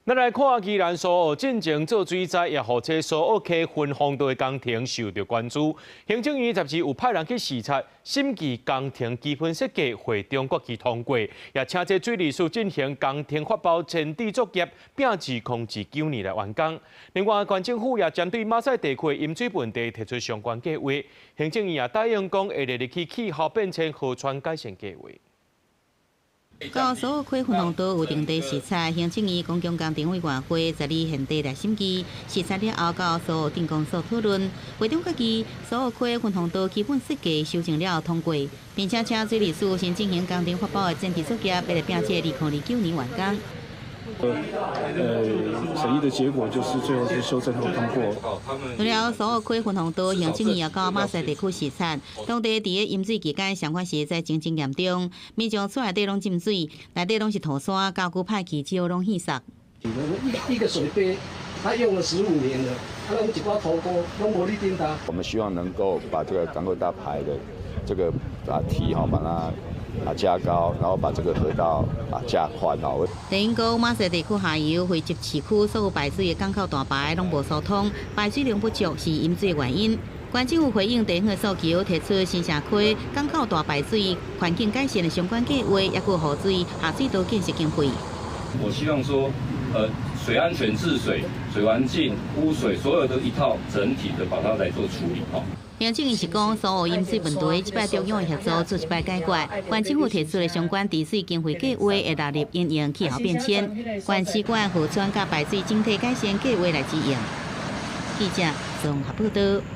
咱来看宜兰苏澳进前做水灾，也或者苏澳溪分洪道的工程受到关注。行政院10日有派人去视察审计工程基本设计，会中国期通过，也请这水利署进行工程发包前置作业，并自09年来完工。另外，县政府也针对马赛地区饮水问题提出相关计划。行政院也答应讲会立去气候变迁河川改善计划。 到苏澳溪分洪道有定地视察，行政院公共工程委员会10日现地来审计，视察了后到苏澳电工所讨论，会中决议苏澳溪分洪道基本设计修正了通过，并且请水利署先进行工程发包的前置作业，要来并且2029年完工。 审议的结果就是最后是修正后通过。除了苏澳溪分洪道，行政院也到马赛地区视察，当地伫个饮水期间上款实在真严重，民众厝内底拢浸水，内底拢是土山，家具歹去，只好拢稀塞。一个水杯，它用了15年了，我们一挂头锅拢无力叮当。我们希望能够把这个港口大排的这个堤把它。 加高，然后把这个河道加宽哦。等讲马赛地区下游汇集市区所有排水的港口大排拢无疏通，排水量不足是饮水的原因。县政府回应地方的诉求，提出新社区港口大排水环境改善的相关计划，也有河水下水道建设经费。我希望说，水安全治水、水环境、污水，所有的一套整体的把它来做处理哈。 行政院是讲，所有饮水问题，即摆中央的协助做一摆解决。县政府提出的相关治水经费计划，会纳入因应气候变迁、县市管河川甲排水整体改善计划来支援。记者综合报道。